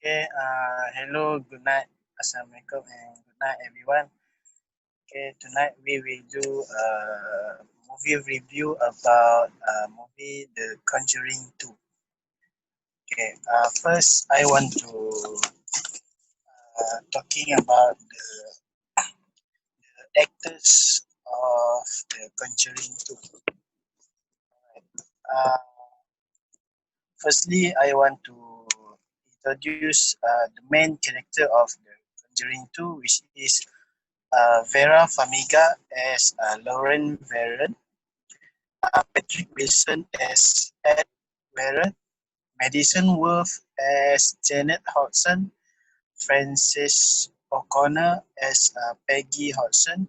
Okay, hello, good night, assalamualaikum, and good night, everyone. Okay, tonight we will do a movie review about movie The Conjuring 2. Okay, first I want to talking about the actors of The Conjuring 2. Uh, Firstly, I want to introduce the main character of The Conjuring 2, which is Vera Farmiga as Lauren Warren, Patrick Wilson as Ed Warren, Madison Wolfe as Janet Hodgson, Frances O'Connor as Peggy Hodgson,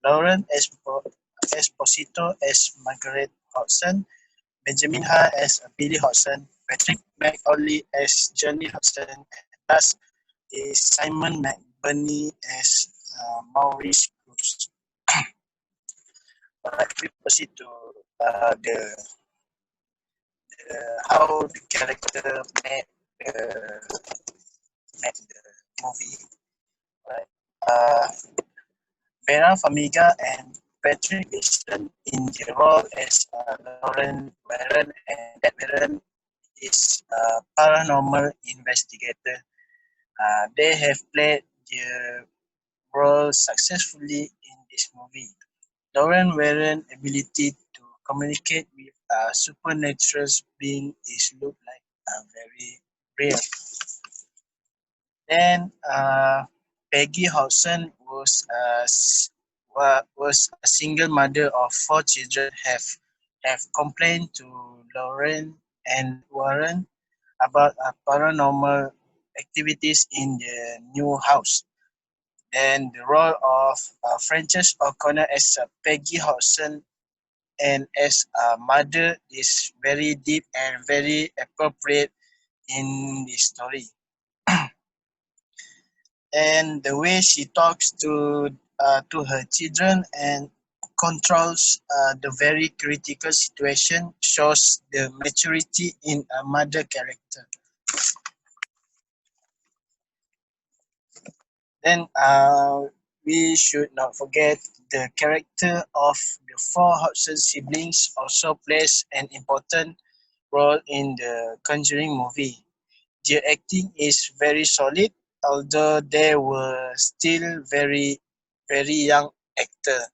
Lauren Esposito as Margaret Hodgson, Benjamin Ha as Billy Hodgson, Patrick McAuley as Johnny Hodgson, and last is Simon McBurney as Maurice Cruz. Alright, we proceed to the how the character met the movie. Right. Uh, Vera Farmiga and Patrick Wilson in the role as Lauren Warren and Ed Warren is a paranormal investigator. They have played their role successfully in this movie. Lauren Warren's ability to communicate with a supernatural being is looked like very real. Then Peggy Hodgson was a single mother of 4 children. Have complained to Lauren and Warren about paranormal activities in the new house. Then the role of Frances O'Connor as Peggy Hodgson and as a mother is very deep and very appropriate in the story. And the way she talks to her children and controls the very critical situation shows the maturity in a mother character. Then we should not forget the character of the 4 Hodgson siblings also plays an important role in the Conjuring movie. Their acting is very solid, although they were still very young actors,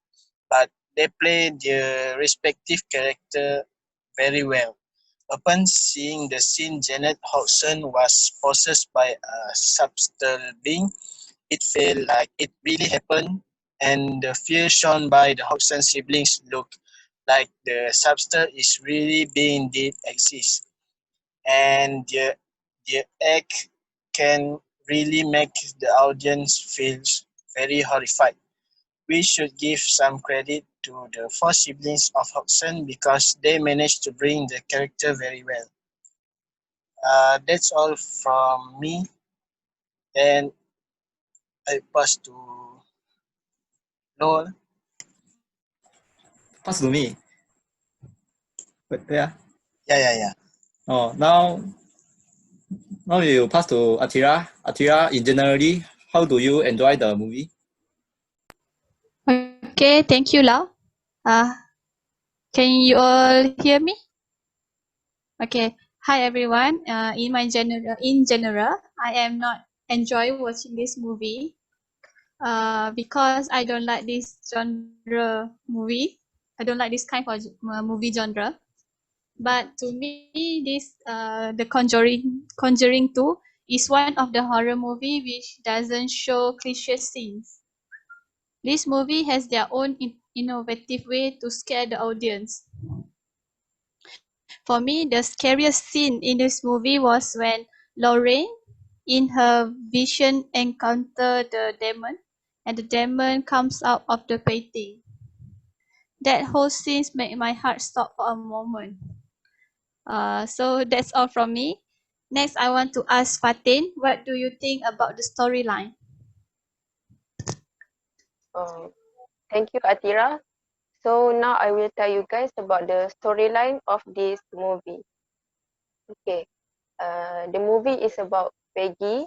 but they play their respective character very well. Upon seeing the scene, Janet Hodgson was possessed by a subtle being. It felt like it really happened, and the fear shown by the Hodgson siblings looked like the substance is really being did exist, and the act can really make the audience feel very horrified. We should give some credit to the 4 siblings of Hodgson because they managed to bring the character very well. That's all from me, and I pass to Noel. Pass to me. Wait, yeah. Yeah. Oh, now you pass to Atira. Atira, in generally, how do you enjoy the movie? Okay, thank you, Lau. Can you all hear me? Okay. Hi, everyone. In general, I am not enjoy watching this movie. Because I don't like this genre movie. I don't like this kind of movie genre. But to me, this the Conjuring 2 is one of the horror movie which doesn't show cliche scenes. This movie has their own innovative way to scare the audience. For me, the scariest scene in this movie was when Lorraine, in her vision, encountered the demon, and the demon comes out of the painting. That whole scene made my heart stop for a moment. So that's all from me. Next, I want to ask Fatin, what do you think about the storyline? Thank you, Atira. So now I will tell you guys about the storyline of this movie. Okay, the movie is about Peggy,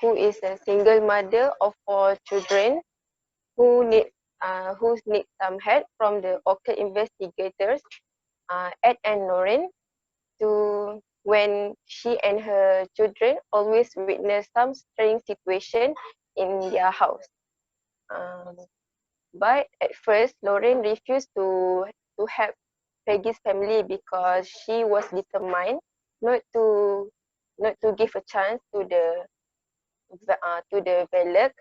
who is a single mother of 4 children, who needs some help from the local investigators, Ed and Lauren, to when she and her children always witness some strange situation in their house. But at first, Lauren refused to help Peggy's family because she was determined not to give a chance to the Velek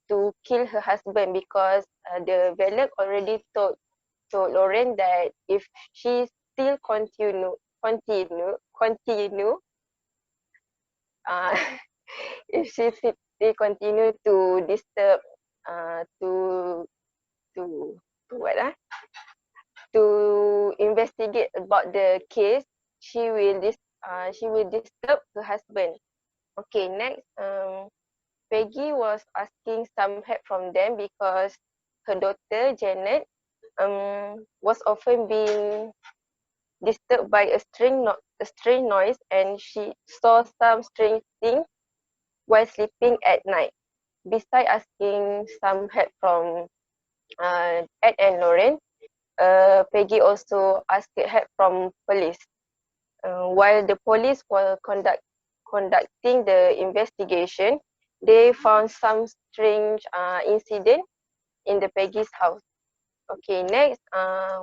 to kill her husband, because the Velek already told Lauren that if she still continue uh, if she still continue to disturb to what to investigate about the case, she will disturb her husband. Okay, next, Peggy was asking some help from them because her daughter Janet was often being disturbed by a strange noise, and she saw some strange things while sleeping at night. Besides asking some help from Ed and Lauren, Peggy also asked help from police. While the police were conducting the investigation, they found some strange incident in the Peggy's house. Okay, next,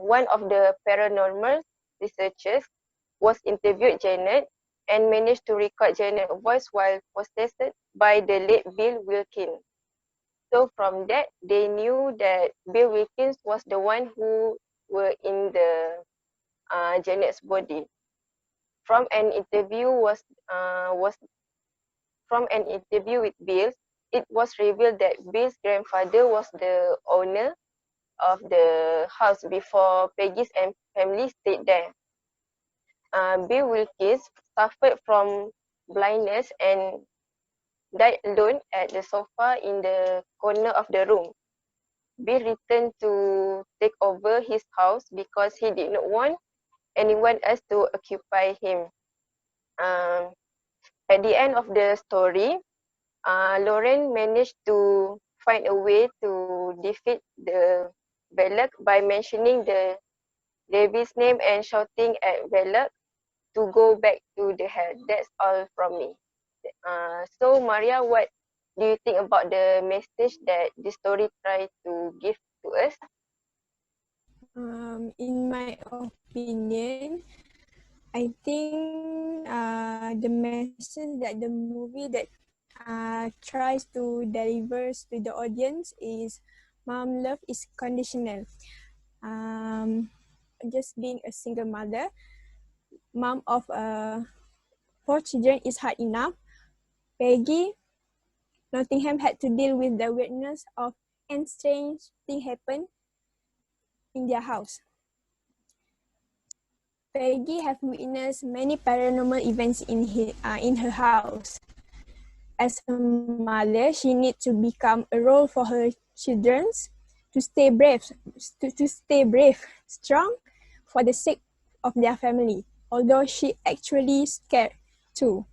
one of the paranormal researchers was interviewed Janet and managed to record Janet's voice while possessed by the late Bill Wilkins. So from that, they knew that Bill Wilkins was the one who were in the Janet's body. From an interview with Bill, it was revealed that Bill's grandfather was the owner of the house before Peggy's and family stayed there. Bill Wilkins suffered from blindness and died alone at the sofa in the corner of the room. Bill returned to take over his house because he did not want anyone else to occupy him. At the end of the story, Lauren managed to find a way to defeat the Velek by mentioning the David's name and shouting at Velek to go back to the hell. That's all from me. So Maria, what do you think about the message that the story tried to give to us? In my opinion, I think the message that the movie that tries to deliver to the audience is mom love is conditional. Just being a single mother, mom of 4 children is hard enough. Peggy Nottingham had to deal with the weirdness of and strange thing happen in their house. Peggy have witnessed many paranormal events in her house. As a mother, she needs to become a role for her children to stay brave, strong for the sake of their family. Although she actually scared too.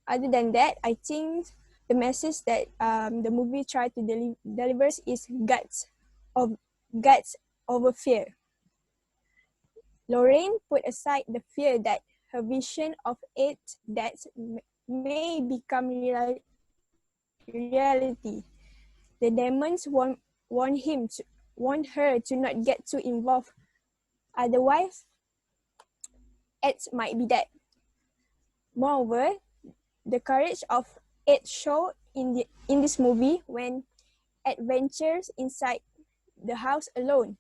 Other than that, I think the message that the movie tried to deliver is guts over fear. Lorraine put aside the fear that her vision of it that may become reality. The demons want her to not get too involved. Otherwise, Ed might be dead. Moreover, the courage of Ed showed in this movie when Ed ventures inside the house alone,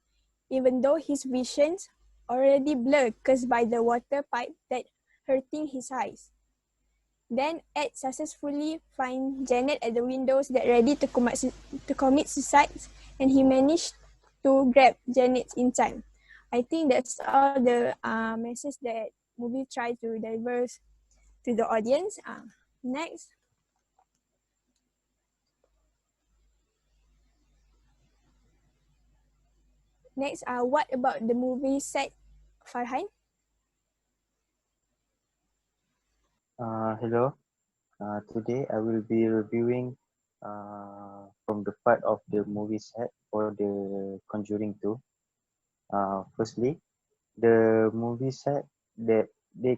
even though his visions already blurred caused by the water pipe that hurting his eyes. Then Ed successfully finds Janet at the windows that ready to commit suicide, and he managed to grab Janet in time. I think that's all the message that movie tried to deliver to the audience. Next. Next, what about the movie set, Farhan? Hello. Today I will be reviewing from the part of the movie set for the Conjuring 2. Firstly, the movie set that they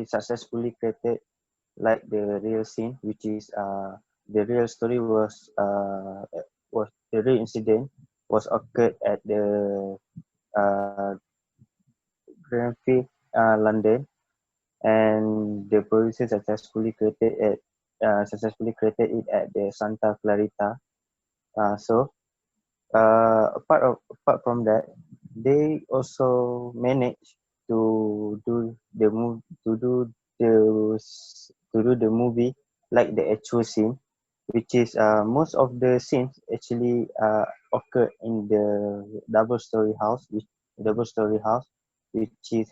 successfully created like the real scene, which is the real story was the real incident was occurred at the uh, Grenfell, London, and the producer successfully created it at the Santa Clarita. So apart from that, they also managed to do the to do the movie like the actual scene, which is most of the scenes actually occur in the double story house, which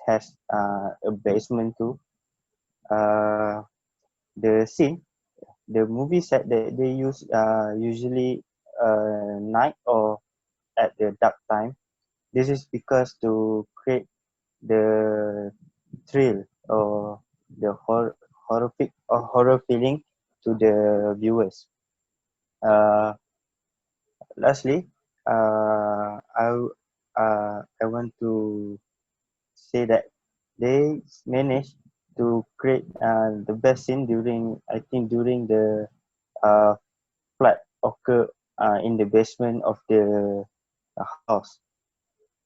has a basement too. Uh, the scene, the movie set that they use usually night or at the dark time. This is because to create the thrill or the horror feeling to the viewers. Uh, Lastly, I want to say that they managed to create the best scene during the uh, flood occur in the basement of the house,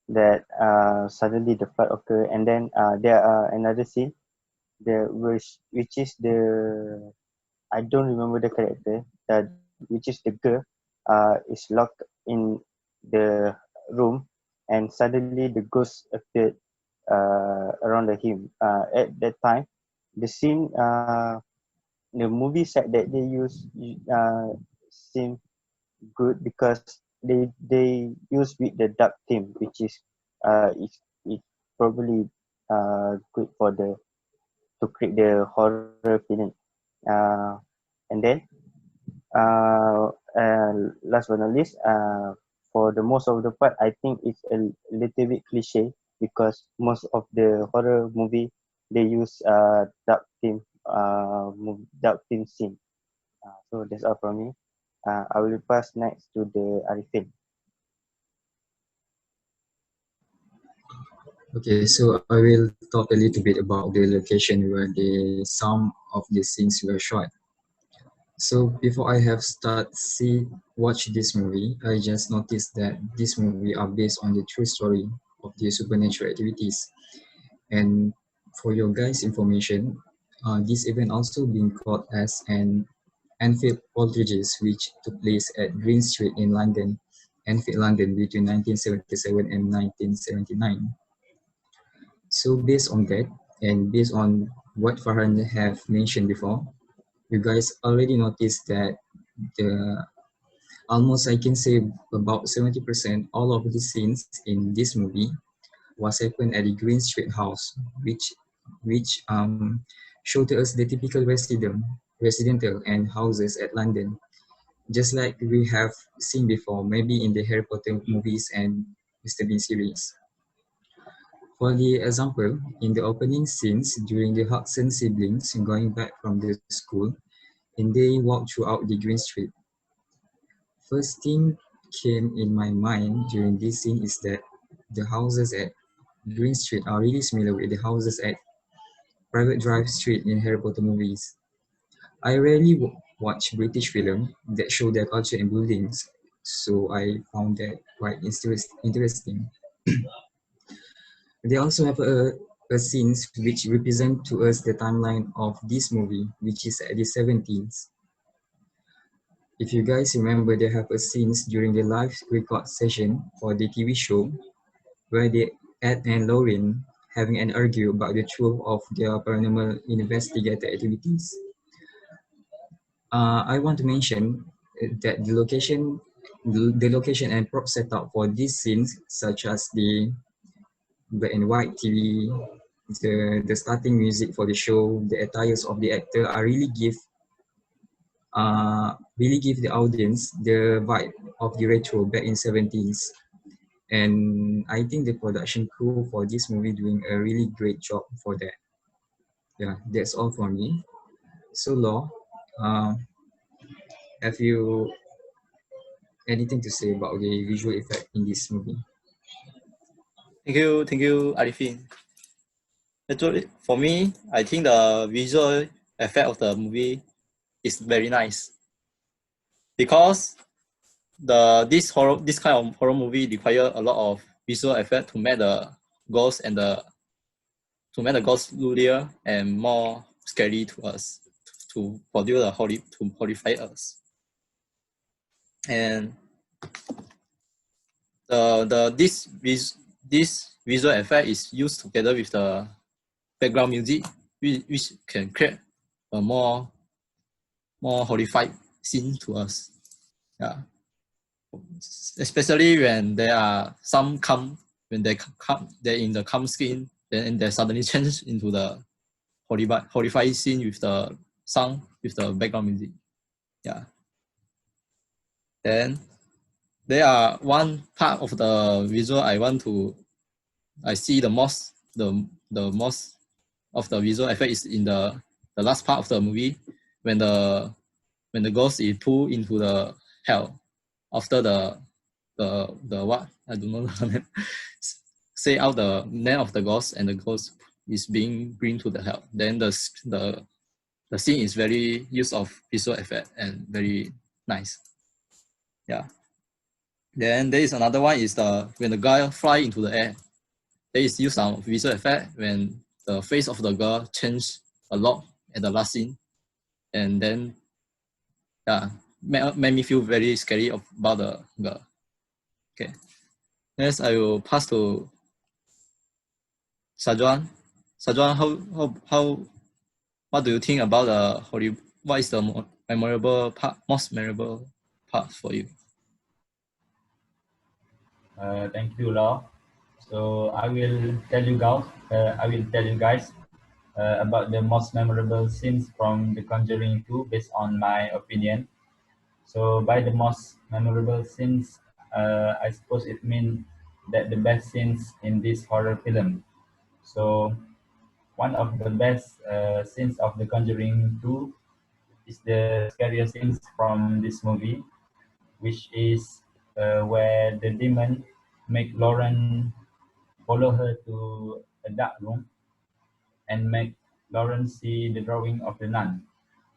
that suddenly the flood occur, and then there are another scene which is the I don't remember the character, which is the girl is locked in the room, and suddenly the ghost appeared around him. At that time, the scene, the movie set that they use seem good because they use with the dark theme, which is it probably good for the to create the horror feeling. Uh, and then last but not least, for the most of the part, I think it's a little bit cliche because most of the horror movie they use dark theme scene. So that's all from me. I will pass next to the Arifin. Okay, so I will talk a little bit about the location where some of the scenes were shot. So before I have watch this movie, I just noticed that this movie are based on the true story of the supernatural activities. And for your guys' information, this event also being called as an Enfield poltergeist, which took place at Green Street in London, Enfield, London, between 1977 and 1979. So based on that, and based on what Farhan have mentioned before, you guys already noticed that the almost I can say about 70% all of the scenes in this movie was happened at the Green Street house, which show to us the typical residential and houses at London, just like we have seen before, maybe in the Harry Potter movies and Mr. Bean series. For the example, in the opening scenes during the Hudson siblings going back from the school, and they walk throughout the Green Street. First thing came in my mind during this scene is that the houses at Green Street are really similar with the houses at Private Drive Street in Harry Potter movies. I rarely watch British films that show their culture in buildings, so I found that quite interesting. They also have a scenes which represent to us the timeline of this movie, which is at the 70s. If you guys remember, they have a scenes during the live record session for the TV show where they Ed and Lauren having an argue about the truth of their paranormal investigator activities. I want to mention that the location and prop setup for these scenes, such as the black and white TV, the starting music for the show, the attires of the actor, are really give the audience the vibe of the retro back in 70s. And I think the production crew for this movie doing a really great job for that. Yeah, that's all for me. So, Law, have you anything to say about the visual effect in this movie? Thank you, Arifin. Actually, for me, I think the visual effect of the movie is very nice because this kind of horror movie require a lot of visual effect to make the ghosts look real and more scary to us, to produce to horrify us. And this visual effect is used together with the background music, which can create a more horrified scene to us. Yeah, especially when there are some when they're in the calm skin, then they suddenly change into the horrified scene with the sound, with the background music. Yeah. Then there are one part of the visual I see the most of the visual effect is in the last part of the movie when the ghost is pulled into the hell after the what I don't know the name. Say out the name of the ghost and the ghost is being bring to the hell. Then the scene is very use of visual effect and very nice. Yeah. Then there is another one is when the guy fly into the air. There is use of visual effect when the face of the girl changed a lot at the last scene, and then yeah, made me feel very scary about the girl. Okay, next I will pass to Sajuan. Sajuan, what do you think about the Hollywood? What is the most memorable part for you? Thank you, Law. So I will tell you guys about the most memorable scenes from The Conjuring 2 based on my opinion. So by the most memorable scenes, I suppose it means that the best scenes in this horror film. So one of the best scenes of The Conjuring 2 is the scariest scenes from this movie, which is where the demon make Lauren follow her to a dark room and make Lauren see the drawing of the nun.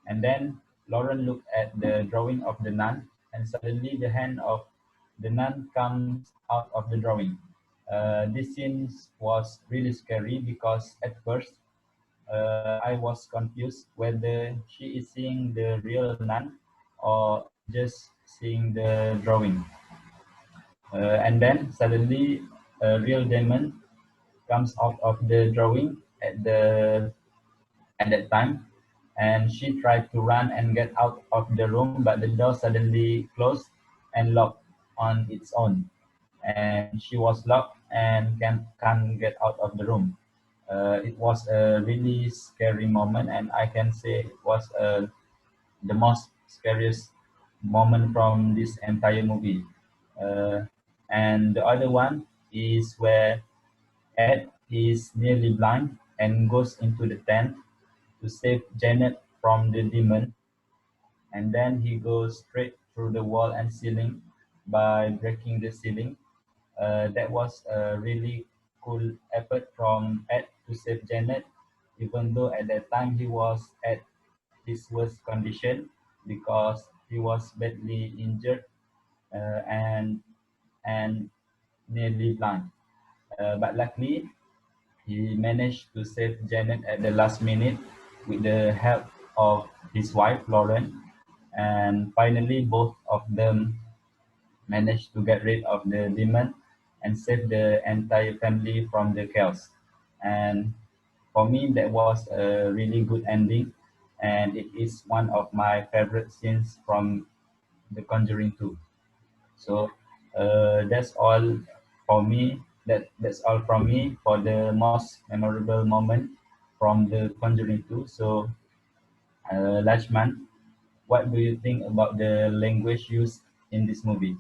And then Lauren looked at the drawing of the nun, and suddenly the hand of the nun comes out of the drawing. This scene was really scary because at first I was confused whether she is seeing the real nun or just seeing the drawing. And then suddenly a real demon comes out of the drawing at that time, and she tried to run and get out of the room, but the door suddenly closed and locked on its own, and she was locked and can't get out of the room. It was a really scary moment, and I can say it was the most scariest moment from this entire movie. Uh, and the other one is where Ed is nearly blind and goes into the tent to save Janet from the demon, and then he goes straight through the wall and ceiling by breaking the ceiling. That was a really cool effort from Ed to save Janet, even though at that time he was at his worst condition because he was badly injured and nearly blind. But luckily, he managed to save Janet at the last minute with the help of his wife, Lauren. And finally, both of them managed to get rid of the demon and save the entire family from the chaos. And for me, that was a really good ending. And it is one of my favorite scenes from The Conjuring 2. So that's all for me. That's all from me for the most memorable moment from The Conjuring 2. So Lachman, what do you think about the language used in this movie?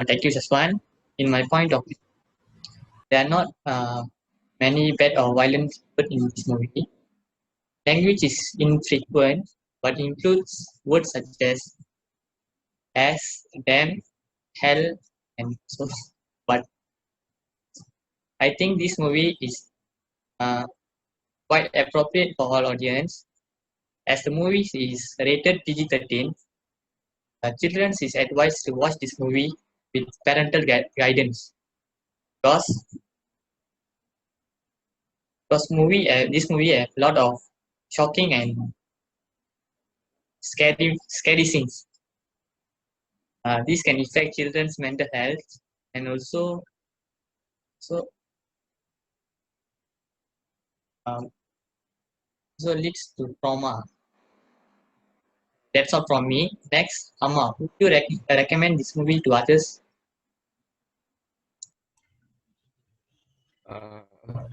Thank you, Jaswan. In my point of view, they are not many bad or violent words in this movie. Language is infrequent, but includes words such as, damn, hell, and so. But I think this movie is quite appropriate for all audience, as the movie is rated PG-13. Children is advised to watch this movie with parental guidance, because this movie have a lot of shocking and scary scenes. This can affect children's mental health and also um, leads to trauma. That's all from me. Next, Amma, would you recommend this movie to others?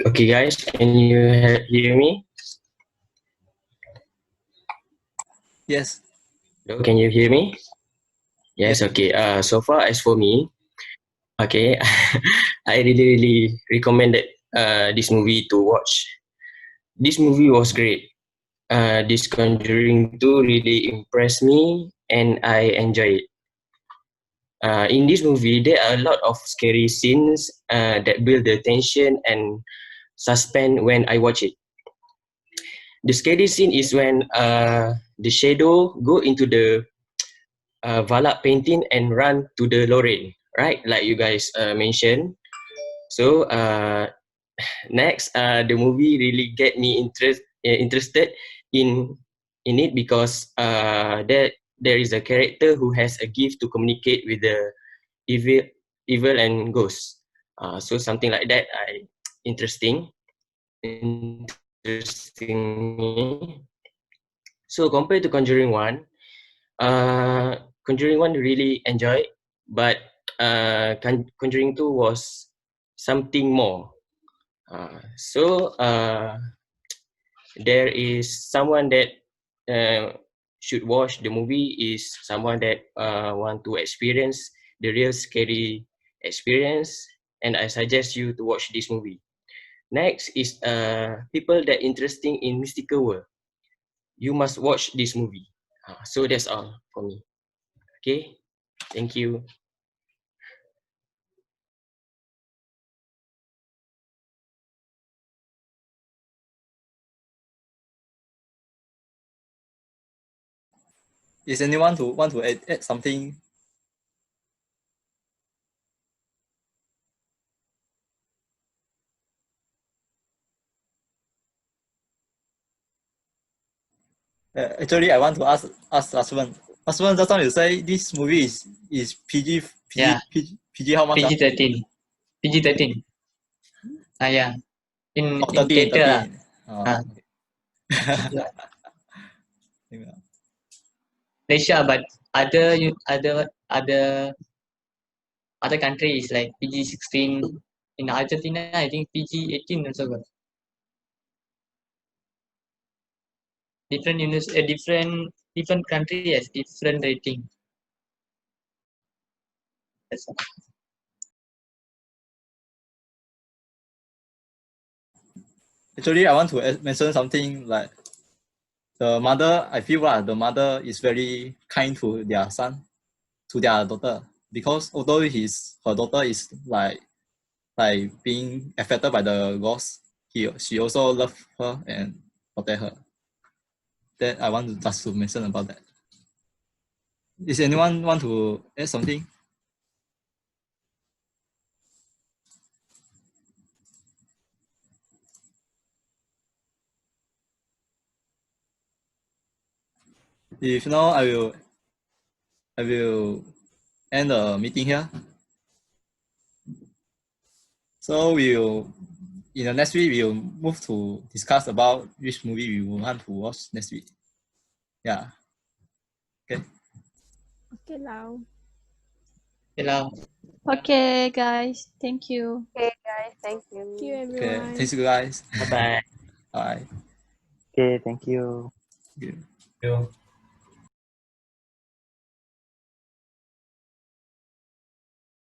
Okay, guys, can you hear me? Yes. Hello, can you hear me? Yes, Yes. okay. So far as for me, okay, I really recommended this movie to watch. This movie was great. This Conjuring 2 really impressed me and I enjoyed it. In this movie, there are a lot of scary scenes that build the tension and suspense when I watch it. The scary scene is when the shadow go into the Valak painting and run to the Lorraine, right? Like you guys mentioned. So next, the movie really get me interested in it because there is a character who has a gift to communicate with the evil and ghosts. So something like that, interesting. So compared to Conjuring 1, Conjuring 1 really enjoyed, but Conjuring 2 was something more. There is someone that should watch the movie is someone that want to experience the real scary experience, and I suggest you to watch this movie. Next is people that interesting in mystical world. You must watch this movie. So that's all for me. Okay, thank you. Is anyone want to add something? Actually, I want to ask Aswan. Aswan, just now you say this movie is PG Yeah. PG how much? PG-13. PG-13. Yeah. In 13. theater. Okay. Malaysia, but other country is like PG-16. In Argentina, I think PG-18 also got. Different country has different rating. That's all. Actually, I want to mention something like the mother. I feel the mother is very kind to their son, to their daughter, because although her daughter is like being affected by the ghost, she also love her and protect her. That I want to just to mention about that. Is anyone want to add something? If no, I will end the meeting here. So we'll in the next week we'll move to discuss about which movie we want to watch next week. Yeah. Okay. Okay, Lau. Hello. Okay, guys. Thank you. Okay, guys. Thank you. Thank you, Okay. everyone. Thanks you guys. Bye bye. Bye. Okay, thank you. Thank you. Thank you.